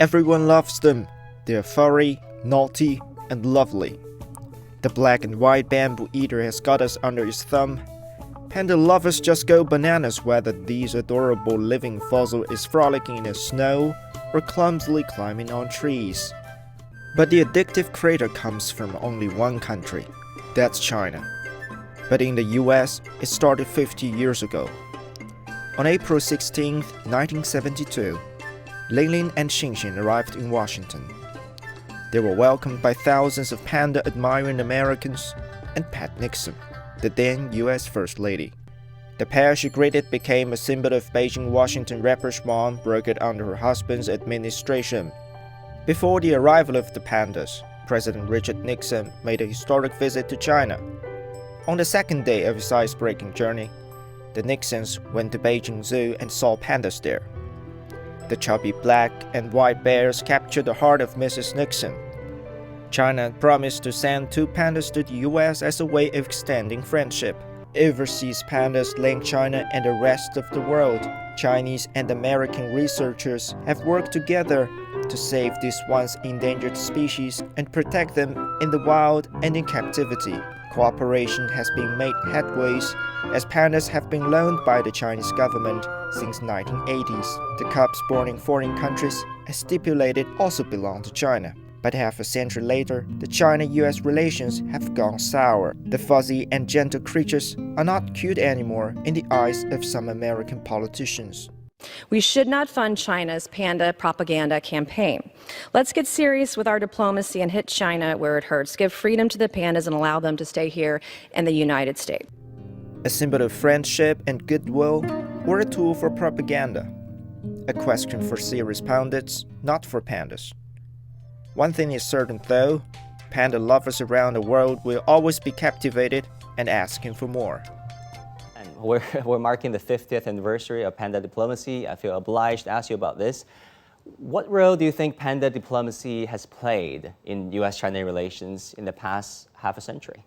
Everyone loves them. They're furry, naughty, and lovely. The black and white bamboo eater has got us under his thumb. Panda lovers just go bananas whether this adorable living fossil is frolicking in the snow or clumsily climbing on trees. But the addictive creator comes from only one country, that's China. But in the US, it started 50 years ago. On April 16, 1972, Linlin and Xinxin arrived in Washington. They were welcomed by thousands of panda-admiring Americans and Pat Nixon, the then US First Lady. The pair she greeted became a symbol of Beijing-Washington rapprochement brokered under her husband's administration. Before the arrival of the Pandas, President Richard Nixon made a historic visit to China. On the second day of his ice-breaking journey, the Nixons went to Beijing Zoo and saw pandas there. The chubby black and white bears captured the heart of Mrs. Nixon. China promised to send 2 pandas to the US as a way of extending friendship. Overseas pandas link China and the rest of the world. Chinese and American researchers have worked together to save this once endangered species and protect them in the wild and in captivity. Cooperation has been made headways as pandas have been loaned by the Chinese government since 1980s. The cubs born in foreign countries, as stipulated, also belong to China. But half a century later, the China-US relations have gone sour. The fuzzy and gentle creatures are not cute anymore in the eyes of some American politicians. We should not fund China's panda propaganda campaign. Let's get serious with our diplomacy and hit China where it hurts. Give freedom to the pandas and allow them to stay here in the United States. A symbol of friendship and goodwill, or a tool for propaganda? A question for serious pundits, not for pandas. One thing is certain though, panda lovers around the world will always be captivated and asking for more. We're marking the 50th anniversary of Panda Diplomacy. I feel obliged to ask you about this. What role do you think Panda Diplomacy has played in U.S.-China relations in the past half a century?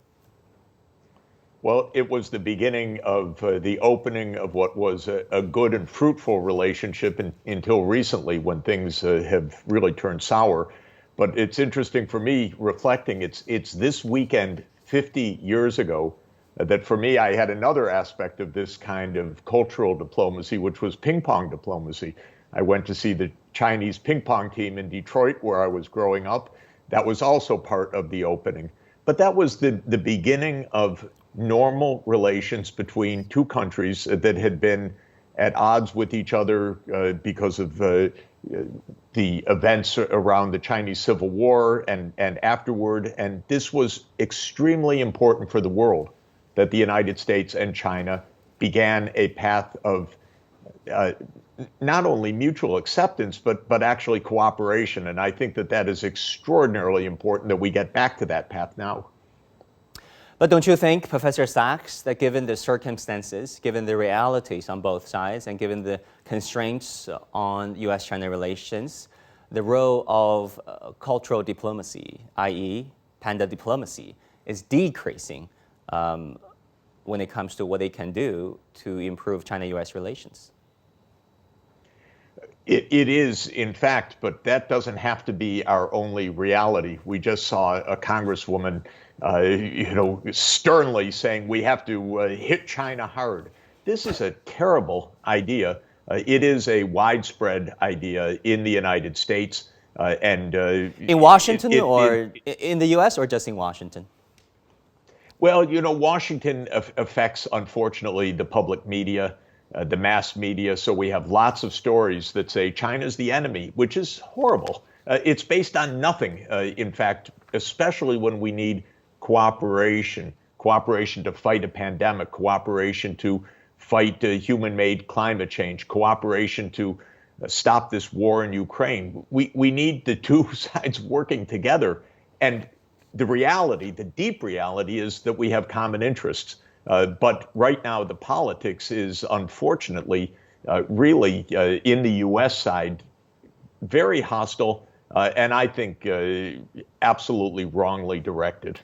Well, it was the beginning of the opening of what was a good and fruitful relationship until recently when things have really turned sour. But it's interesting for me, reflecting, it's this weekend 50 years ago that for me, I had another aspect of this kind of cultural diplomacy, which was ping pong diplomacy. I went to see the Chinese ping pong team in Detroit, where I was growing up. That was also part of the opening. But that was the beginning of normal relations between 2 countries that had been at odds with each other because of the events around the Chinese Civil War and afterward. And this was extremely important for the world, that the United States and China began a path of not only mutual acceptance, but actually cooperation. And I think that is extraordinarily important that we get back to that path now. But don't you think, Professor Sachs, that given the circumstances, given the realities on both sides, and given the constraints on U.S.-China relations, the role of cultural diplomacy, i.e. Panda Diplomacy, is decreasing when it comes to what they can do to improve China-U.S. relations? It is, in fact, but that doesn't have to be our only reality. We just saw a congresswoman, sternly saying we have to hit China hard. This is a terrible idea. It is a widespread idea in the United States. In Washington or in the U.S. or just in Washington? Well, Washington affects, unfortunately, the public media, the mass media. So we have lots of stories that say China's the enemy, which is horrible. It's based on nothing, in fact, especially when we need cooperation to fight a pandemic, cooperation to fight human-made climate change, cooperation to stop this war in Ukraine. We need the 2 sides working together. And the reality, the deep reality, is that we have common interests. But right now, the politics is unfortunately really in the U.S. side very hostile and I think absolutely wrongly directed.